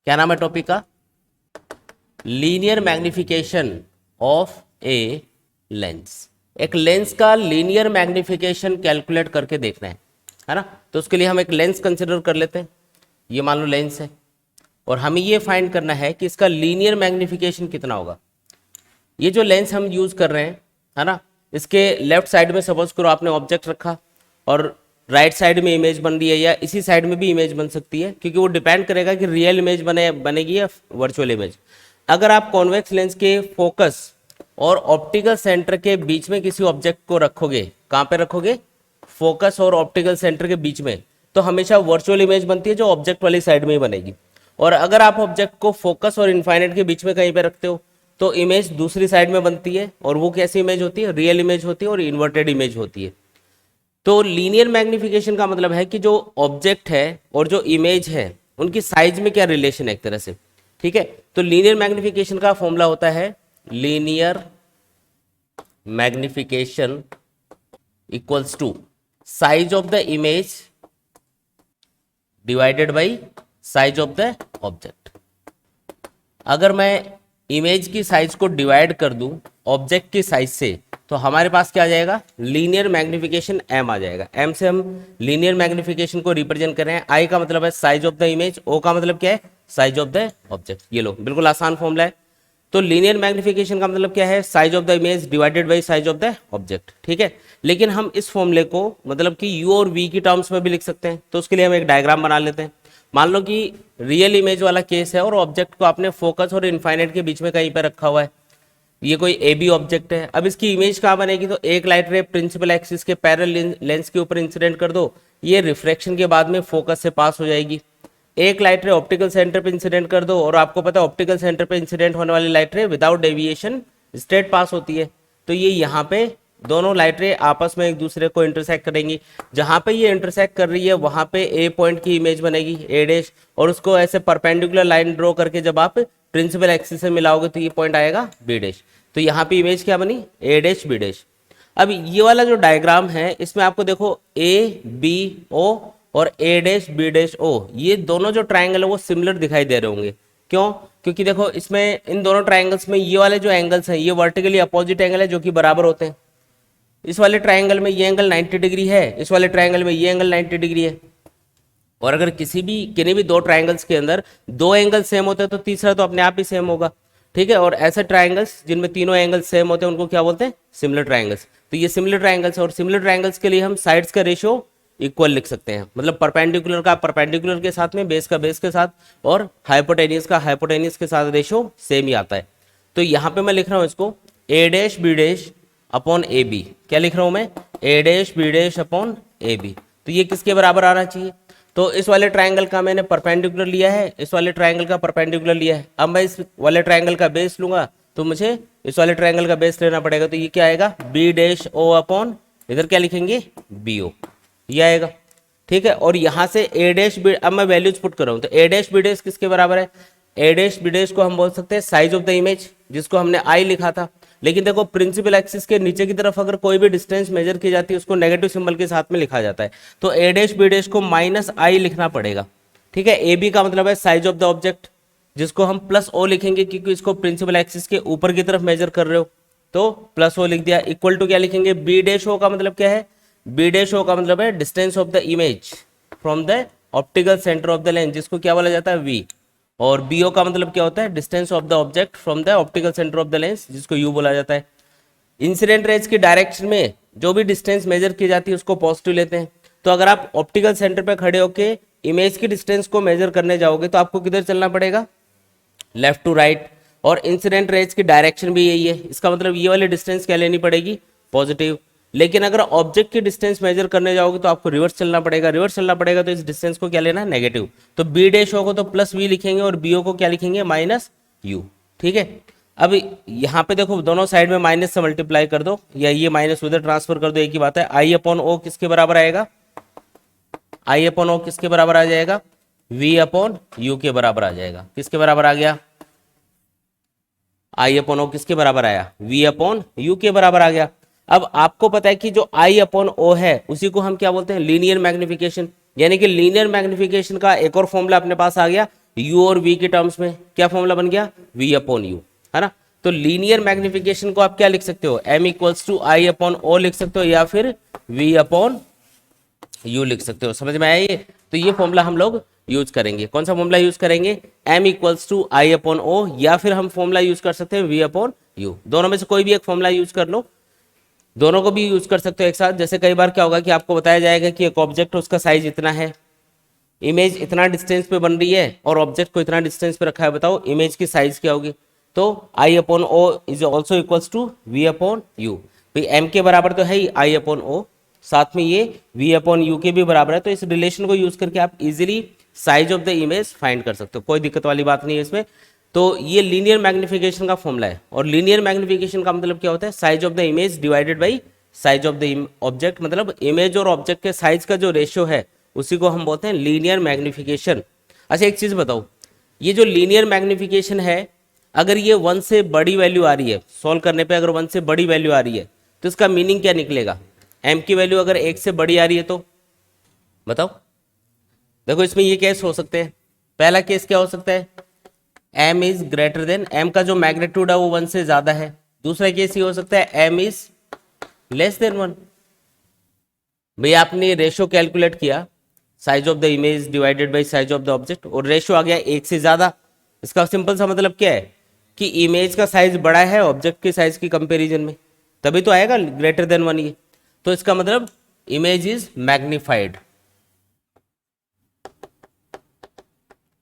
क्या नाम है टॉपिक का? Linear magnification of a lens. एक लेंस का लीनियर मैग्निफिकेशन कैलकुलेट करके देखना है ना। तो उसके लिए हम एक लेंस कंसिडर कर लेते हैं। ये मान लो लेंस है और हमें ये फाइंड करना है कि इसका लीनियर मैग्निफिकेशन कितना होगा। ये जो लेंस हम यूज कर रहे हैं है ना, इसके लेफ्ट साइड में सपोज करो आपने ऑब्जेक्ट रखा और राइट साइड में इमेज बन रही है, या इसी साइड में भी इमेज बन सकती है, क्योंकि वो डिपेंड करेगा कि रियल इमेज बनेगी या वर्चुअल इमेज। अगर आप कॉन्वेक्स लेंस के फोकस और ऑप्टिकल सेंटर के बीच में किसी ऑब्जेक्ट को रखोगे, कहाँ पे रखोगे? फोकस और ऑप्टिकल सेंटर के बीच में, तो हमेशा वर्चुअल इमेज बनती है जो ऑब्जेक्ट वाली साइड में ही बनेगी। और अगर आप ऑब्जेक्ट को फोकस और इनफाइनाइट के बीच में कहीं पे रखते हो तो इमेज दूसरी साइड में बनती है, और वो कैसी इमेज होती है? रियल इमेज होती है और इन्वर्टेड इमेज होती है। तो लीनियर मैग्निफिकेशन का मतलब है कि जो ऑब्जेक्ट है और जो इमेज है उनकी साइज में क्या रिलेशन है एक तरह से, ठीक है। तो लीनियर मैग्निफिकेशन का फॉर्मूला होता है linear magnification equals to size of the image divided by size of the object. अगर मैं इमेज की साइज को डिवाइड कर दूं ऑब्जेक्ट की साइज से, तो हमारे पास क्या आ जाएगा? लीनियर मैग्निफिकेशन m आ जाएगा। m से हम लीनियर मैग्निफिकेशन को रिप्रेजेंट कर रहे हैं। I का मतलब है size of the image, O का मतलब क्या है? Size of the object. ये लो बिल्कुल आसान फॉर्मूला है। तो लीनियर मैग्निफिकेशन का मतलब क्या है? Size of the image divided by size of the object, ठीक है। लेकिन हम इस फॉर्मूले को मतलब कि u और v की टर्म्स में भी लिख सकते हैं। तो उसके लिए हम एक डायग्राम बना लेते हैं। मान लो कि रियल इमेज वाला केस है और ऑब्जेक्ट को आपने फोकस और इनफाइनाइट के बीच में कहीं पर रखा हुआ है। ये कोई ए बी ऑब्जेक्ट है। अब इसकी इमेज कहाँ बनेगी? तो एक लाइट रे प्रिंसिपल एक्सिस के पैरेलल लेंस के ऊपर इंसिडेंट कर दो, ये रिफ्रैक्शन के बाद में फोकस से पास हो जाएगी। एक लाइट रे ऑप्टिकल सेंटर पे इंसिडेंट कर दो, और आपको पता है ऑप्टिकल सेंटर पे इंसिडेंट होने वाली लाइट रे विदाउट डेविएशन स्ट्रेट पास होती है। तो ये यहाँ पे दोनों लाइट रे आपस में एक दूसरे को इंटरसेक्ट करेंगी। जहां पे ये इंटरसेक्ट कर रही है वहां पे ए पॉइंट की इमेज बनेगी ए डैश, और उसको ऐसे परपेंडिकुलर लाइन ड्रॉ करके जब आप प्रिंसिपल एक्सिस से मिलाओगे तो ये पॉइंट आएगा बी डैश। तो यहाँ पे इमेज क्या बनी? ए डैश बी डैश। अब ये वाला जो डायग्राम है इसमें आपको देखो ए बी ओ और ए डैश बी डैश ओ, ये दोनों जो ट्राइंगल है वो सिमिलर दिखाई दे रहे होंगे। क्यों? क्योंकि देखो इसमें इन दोनों ट्राइंगल्स में ये वाले जो एंगल्स हैं ये वर्टिकली अपोजिट एंगल है जो कि बराबर होते हैं। इस वाले ट्राइंगल में ये एंगल 90 डिग्री है, इस वाले ट्राइंगल में ये एंगल 90 डिग्री है। और अगर किसी भी दो ट्राइंगल्स के अंदर दो एंगल सेम होते हैं तो तीसरा तो अपने आप ही सेम होगा, ठीक है। और ऐसे ट्राइंगल्स जिनमें तीनों एंगल सेम होते हैं उनको क्या बोलते हैं? Similar triangles. तो ये सिमिलर ट्राइंगल्स, और सिमिलर ट्राइंगल्स के लिए हम साइड्स का रेशियो इक्वल लिख सकते हैं। मतलब परपेंडिकुलर का परपेंडिकुलर के साथ में, बेस का बेस के साथ, और हाइपोटेनियस का हाइपोटेनियस के साथ रेशियो सेम ही आता है। तो यहाँ पे मैं लिख रहा हूँ इसको a dash b dash upon a b. क्या लिख रहा हूँ मैं? A dash b dash upon a b. तो ये किसके बराबर आना चाहिए? तो इस वाले ट्राइंगल का मैंने परपेंडिकुलर लिया है, इस वाले ट्राइंगल का परपेंडिकुलर लिया है। अब मैं इस वाले ट्राइंगल का बेस लूंगा तो मुझे इस वाले ट्राइंगल का बेस लेना पड़ेगा। तो ये क्या आएगा? बी डैश ओ अपॉन, इधर क्या लिखेंगे? बी ओ, ये आएगा, ठीक है। और यहाँ से ए डैश बी, अब मैं वैल्यूज पुट कर रहा हूँ। तो ए डैश बी डैश किसके बराबर है? ए डैश बी डैश को हम बोल सकते हैं साइज ऑफ द इमेज, जिसको हमने आई लिखा था। लेकिन देखो प्रिंसिपल एक्सिस के नीचे की तरफ अगर कोई भी डिस्टेंस मेजर की जाती है उसको नेगेटिव सिंबल के साथ में लिखा जाता है। तो ए डैश बी डैश को माइनस आई लिखना पड़ेगा, ठीक है। ए बी का मतलब है साइज ऑफ द ऑब्जेक्ट, जिसको हम प्लस ओ लिखेंगे क्योंकि इसको प्रिंसिपल एक्सिस के ऊपर की तरफ मेजर कर रहे हो, तो प्लस ओ लिख दिया। इक्वल टू क्या लिखेंगे? बी डैश ओ का मतलब क्या है? बी डैश ओ का मतलब है distance of the image from the optical centre of the lens, जिसको क्या बोला जाता है? वी। और बी ओ का मतलब क्या होता है? Distance of the object from the optical centre of the lens, जिसको यू बोला जाता है। इंसिडेंट रेज की डायरेक्शन में जो भी डिस्टेंस मेजर की जाती है उसको पॉजिटिव लेते हैं। तो अगर आप ऑप्टिकल सेंटर पे खड़े होके इमेज की डिस्टेंस को मेजर करने जाओगे तो आपको किधर चलना पड़ेगा? Left to right. और इंसिडेंट रेज की डायरेक्शन भी यही है, इसका मतलब ये वाली डिस्टेंस क्या लेनी पड़ेगी? पॉजिटिव। लेकिन अगर ऑब्जेक्ट की डिस्टेंस मेजर करने जाओगे तो आपको रिवर्स चलना पड़ेगा। रिवर्स चलना पड़ेगा तो इस डिस्टेंस को क्या लेना है? नेगेटिव। तो बी डैश ओ को तो प्लस वी लिखेंगे और बी ओ को क्या लिखेंगे? माइनस यू, ठीक है। अब यहाँ पे देखो दोनों साइड में माइनस से मल्टीप्लाई कर दो, या ये माइनस उधर ट्रांसफर कर दो, एक ही बात है। आई अपॉन ओ किसके बराबर आएगा? आई अपॉन ओ किसके बराबर आ जाएगा? वी अपॉन यू के बराबर आ जाएगा। किसके बराबर आ गया? आई अपॉन ओ किसके बराबर आया? वी अपॉन यू के बराबर आ गया। अब आपको पता है कि जो आई अपॉन ओ है उसी को हम क्या बोलते हैं? Linear magnification. यानी कि लीनियर मैग्निफिकेशन का एक और फॉर्मूला अपने पास आ गया, यू और वी के टर्म्स में क्या फॉर्मूला बन गया, वी अपॉन यू, है ना। तो लीनियर मैग्निफिकेशन को आप क्या लिख सकते हो, M equals to I upon O लिख सकते हो, या फिर वी अपॉन यू लिख सकते हो। समझ में आया ये? तो ये फॉर्मूला हम लोग यूज करेंगे। कौन सा फॉर्मूला यूज करेंगे, M equals to I upon O, या फिर हम फॉर्मूला यूज कर सकते हैं वी अपॉन यू। दोनों में से कोई भी एक फॉर्मूला यूज कर लो, दोनों को भी यूज कर सकते हो एक साथ। जैसे कई बार क्या होगा कि आपको बताया जाएगा कि एक ऑब्जेक्ट उसका साइज इतना है, इमेज इतना डिस्टेंस पे बन रही है और ऑब्जेक्ट को इतना डिस्टेंस पे रखा है, बताओ इमेज की साइज क्या होगी। तो i upon o is also equals to v upon u. भाई एम के बराबर तो है ही आई अपॉन ओ, साथ में ये वी अपॉन यू के भी बराबर है। तो इस रिलेशन को यूज करके आप easily size of the image find कर सकते हो, कोई दिक्कत वाली बात नहीं है इसमें। तो ये लीनियर मैग्निफिकेशन का फॉर्मूला है, और लीनियर मैग्निफिकेशन का मतलब क्या होता है, size of the image divided by size of the object, मतलब इमेज और ऑब्जेक्ट के साइज का जो रेशियो है उसी को हम बोलते हैं लीनियर मैग्निफिकेशन। अच्छा एक चीज बताओ, ये जो लीनियर मैग्निफिकेशन है, अगर ये 1 से बड़ी वैल्यू आ रही है, सॉल्व करने पे अगर 1 से बड़ी वैल्यू आ रही है, तो इसका मीनिंग क्या निकलेगा, m की वैल्यू अगर 1 से बड़ी आ रही है तो बताओ। देखो इसमें ये केस हो सकते हैं, पहला केस क्या हो सकता है, m is greater than, m का जो मैग्नीट्यूड है वो 1 से ज्यादा है। दूसरा केस ये हो सकता है m इज लेस देन 1। भाई आपने रेशियो कैलकुलेट किया, size of the image divided by size of the object, और रेशियो आ गया 1 से ज्यादा। इसका सिंपल सा मतलब क्या है कि इमेज का साइज बड़ा है ऑब्जेक्ट के साइज की कंपैरिजन में, तभी तो आएगा ग्रेटर देन 1 ये। तो इसका मतलब इमेज इज मैग्निफाइड।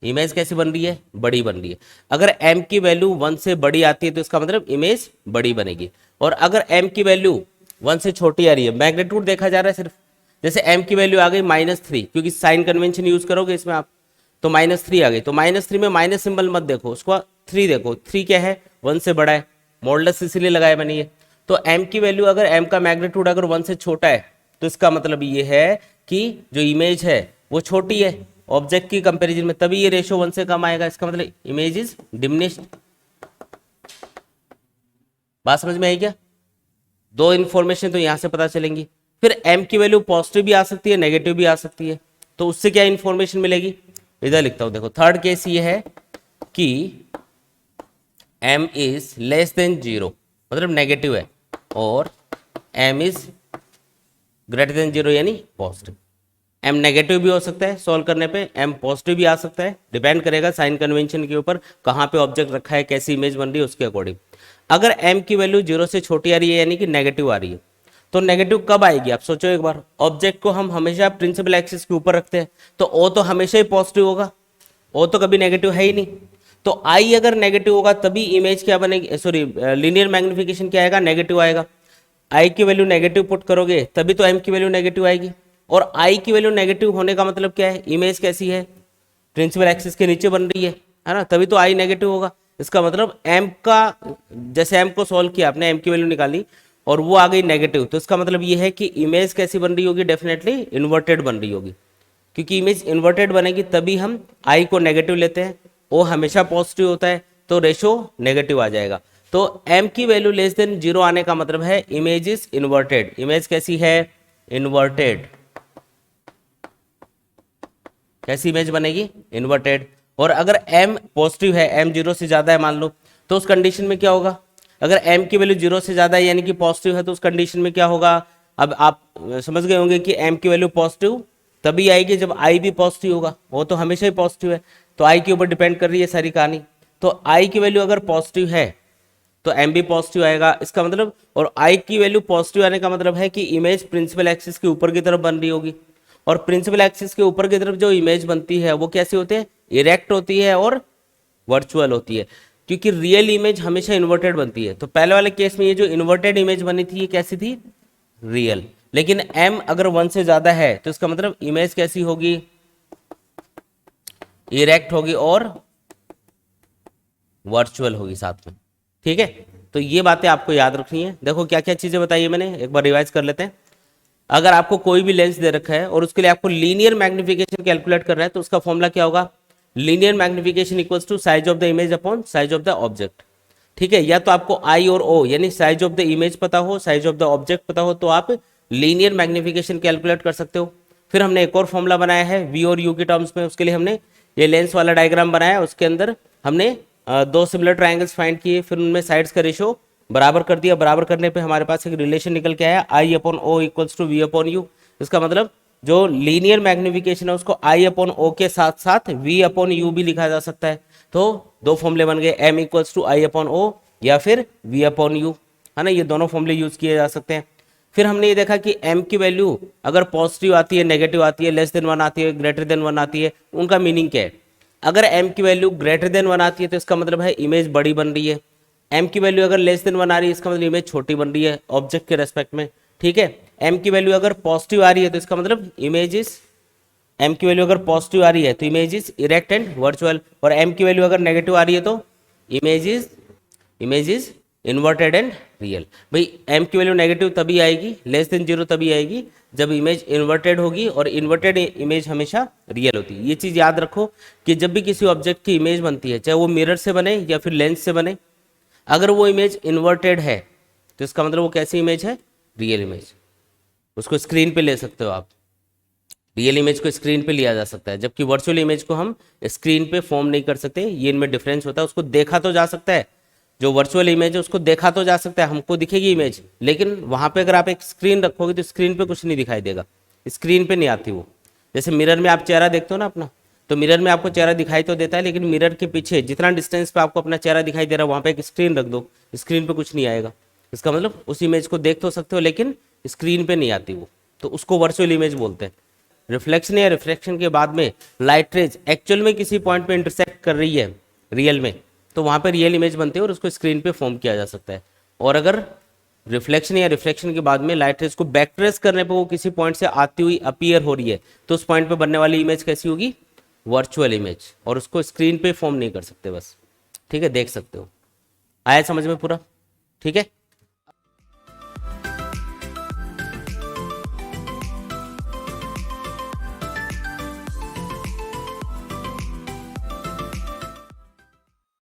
इमेज कैसी बन रही है, बड़ी बन रही है। अगर m की वैल्यू 1 से बड़ी आती है तो इसका मतलब इमेज बड़ी बनेगी, और अगर m की वैल्यू 1 से छोटी आ रही है, मैग्नीट्यूड देखा जा रहा है सिर्फ, जैसे m की वैल्यू आ गई -3, क्योंकि साइन कन्वेंशन यूज करोगे इसमें आप, तो -3 आ गई, तो -3 में माइनस सिंबल मत देखो, उसको 3 देखो, 3 क्या है, 1 से बड़ा है, मॉडुलस इसीलिए लगाया मैंने ये। तो m की वैल्यू अगर m का मैग्नीट्यूड अगर 1 से छोटा है तो इसका मतलब ये है कि जो इमेज है वो छोटी है ऑब्जेक्ट की कंपैरिजन में, तभी ये रेशियो 1 से कम आएगा। इसका मतलब इमेज इज डिमिनिश्ड। बात समझ में आई क्या? दो इन्फॉर्मेशन तो यहां से पता चलेंगी। फिर m की वैल्यू पॉजिटिव भी आ सकती है, नेगेटिव भी आ सकती है, तो उससे क्या इन्फॉर्मेशन मिलेगी, इधर लिखता हूं देखो। थर्ड केस ये है कि m इज लेस देन 0, मतलब नेगेटिव है, और m इज ग्रेटर देन 0 यानी पॉजिटिव। m नेगेटिव भी हो सकता है सॉल्व करने पे, m पॉजिटिव भी आ सकता है, डिपेंड करेगा साइन कन्वेंशन के ऊपर, कहाँ पे ऑब्जेक्ट रखा है, कैसी इमेज बन रही है उसके अकॉर्डिंग। अगर m की वैल्यू 0 से छोटी आ रही है यानी कि नेगेटिव आ रही है, तो नेगेटिव कब आएगी आप सोचो एक बार। ऑब्जेक्ट को हम हमेशा प्रिंसिपल एक्सिस के ऊपर रखते हैं, तो o तो हमेशा ही पॉजिटिव होगा, o तो कभी नेगेटिव है ही नहीं। तो i अगर नेगेटिव होगा तभी इमेज क्या बनेगी, सॉरी लीनियर मैग्निफिकेशन क्या आएगा, नेगेटिव आएगा। i की वैल्यू नेगेटिव पुट करोगे तभी तो m की वैल्यू नेगेटिव आएगी, और i की वैल्यू नेगेटिव होने का मतलब क्या है, इमेज कैसी है, प्रिंसिपल एक्सिस के नीचे बन रही है ना, तभी तो i नेगेटिव होगा। इसका मतलब m का, जैसे m को सॉल्व किया आपने, m की वैल्यू निकाली और वो आ गई नेगेटिव, तो इसका मतलब ये है कि इमेज कैसी बन रही होगी, डेफिनेटली इन्वर्टेड बन रही होगी, क्योंकि इमेज इन्वर्टेड बनेगी तभी हम i को नेगेटिव लेते हैं, o हमेशा पॉजिटिव होता है तो रेशो नेगेटिव आ जाएगा। तो m की वैल्यू लेस देन 0 आने का मतलब है इमेज इज इन्वर्टेड। इमेज कैसी है, इन्वर्टेड। कैसी इमेज बनेगी, इन्वर्टेड। और अगर m पॉजिटिव है, m 0 से ज्यादा है मान लो, तो उस कंडीशन में क्या होगा, अगर m की वैल्यू 0 से ज्यादा है यानी कि पॉजिटिव है, तो उस कंडीशन में क्या होगा, अब आप समझ गए होंगे कि m की वैल्यू पॉजिटिव तभी आएगी जब i भी पॉजिटिव होगा, वो तो हमेशा ही पॉजिटिव है, तो i के ऊपर डिपेंड कर रही है सारी कहानी। तो i की वैल्यू अगर पॉजिटिव है तो m भी पॉजिटिव आएगा, इसका मतलब, और i की वैल्यू पॉजिटिव आने का मतलब है कि इमेज प्रिंसिपल एक्सिस के ऊपर की तरफ बन रही होगी, और प्रिंसिपल एक्सिस के ऊपर की तरफ जो इमेज बनती है वो कैसी होती है, इरेक्ट होती है और वर्चुअल होती है, क्योंकि रियल इमेज हमेशा इन्वर्टेड बनती है। तो पहले वाले केस में ये जो इन्वर्टेड इमेज बनी थी ये कैसी थी, रियल। लेकिन m अगर 1 से ज्यादा है तो इसका मतलब इमेज कैसी होगी, इरेक्ट होगी और वर्चुअल होगी साथ में। ठीक है, तो ये बातें आपको याद रखनी है। देखो क्या क्या चीजें बताई है मैंने, एक बार रिवाइज कर लेते हैं। अगर आपको कोई भी लेंस दे रखा है और उसके लिए आपको लीनियर मैग्निफिकेशन कैलकुलेट करना है, तो उसका फॉर्मूला क्या होगा, linear magnification equals to size of the image upon size of the object. ठीक है, या तो आपको आई और ओ यानी साइज ऑफ द इमेज पता हो, साइज ऑफ द ऑब्जेक्ट पता हो, तो आप लीनियर मैग्निफिकेशन कैलकुलेट कर सकते हो। फिर हमने एक और फॉर्मूला बनाया है वी और यू के टर्म्स में, उसके लिए हमने ये लेंस वाला डायग्राम बनाया, उसके अंदर हमने दो सिमिलर ट्राइंगल्स फाइंड किए, फिर उनमें साइड्स का रेशो बराबर कर दिया। बराबर करने पे हमारे पास एक रिलेशन निकल के आया, i upon o equals to v upon u. इसका मतलब जो लीनियर मैग्निफिकेशन है उसको आई अपॉन ओ के साथ साथ वी अपॉन यू भी लिखा जा सकता है। तो दो फॉर्मूले बन गए, M equals to I upon O या फिर वी अपॉन यू, है ना, ये दोनों फॉर्मूले यूज किए जा सकते हैं। फिर हमने ये देखा कि m की वैल्यू अगर पॉजिटिव आती है, नेगेटिव आती है, लेस देन 1 आती है, ग्रेटर देन 1 आती है, उनका मीनिंग क्या है। अगर m की वैल्यू ग्रेटर देन 1 आती है तो इसका मतलब है इमेज बड़ी बन रही है। m की वैल्यू अगर लेस देन 1 आ रही है इसका मतलब इमेज छोटी बन रही है ऑब्जेक्ट के रेस्पेक्ट में, ठीक है। m की वैल्यू अगर पॉजिटिव आ रही है तो इसका मतलब इमेज इज, m की वैल्यू अगर पॉजिटिव आ रही है तो image is erect and virtual, और m की वैल्यू अगर नेगेटिव आ रही है तो image is inverted and real. भाई m की वैल्यू नेगेटिव तभी आएगी, लेस देन 0 तभी आएगी जब इमेज इन्वर्टेड होगी, और इन्वर्टेड इमेज हमेशा रियल होती है। ये चीज़ याद रखो कि जब भी किसी ऑब्जेक्ट की इमेज बनती है, चाहे वो मिरर से बने या फिर लेंस से बने, अगर वो इमेज इन्वर्टेड है तो इसका मतलब वो कैसी इमेज है, रियल इमेज। उसको स्क्रीन पे ले सकते हो आप, रियल इमेज को स्क्रीन पे लिया जा सकता है, जबकि वर्चुअल इमेज को हम स्क्रीन पे फॉर्म नहीं कर सकते। ये इनमें डिफरेंस होता है। उसको देखा तो जा सकता है, जो वर्चुअल इमेज है उसको देखा तो जा सकता है, हमको दिखेगी इमेज, लेकिन वहां पे अगर आप एक स्क्रीन रखोगे तो स्क्रीन पे कुछ नहीं दिखाई देगा, स्क्रीन पे नहीं आती वो। जैसे मिरर में आप चेहरा देखते हो ना अपना, तो मिरर में आपको चेहरा दिखाई तो देता है, लेकिन मिरर के पीछे जितना डिस्टेंस पे आपको अपना चेहरा दिखाई दे रहा है वहां पे एक स्क्रीन रख दो, स्क्रीन पे कुछ नहीं आएगा। इसका मतलब उस इमेज को देख तो सकते हो लेकिन स्क्रीन पे नहीं आती वो, तो उसको वर्चुअल इमेज बोलते हैं। रिफ्लेक्शन या रिफ्लेक्शन के बाद में लाइट रेज एक्चुअल में किसी पॉइंट पे इंटरसेक्ट कर रही है रियल में, तो वहाँ पे रियल इमेज बनती है और उसको स्क्रीन पे फॉर्म किया जा सकता है। और अगर रिफ्लेक्शन या रिफ्लेक्शन के बाद में लाइट रेज को बैक ट्रेस करने पे वो किसी पॉइंट से आती हुई अपीयर हो रही है, तो उस पॉइंट पे बनने वाली इमेज कैसी होगी, वर्चुअल इमेज, और उसको स्क्रीन पे फॉर्म नहीं कर सकते बस, ठीक है, देख सकते हो। आया समझ में पूरा, ठीक है।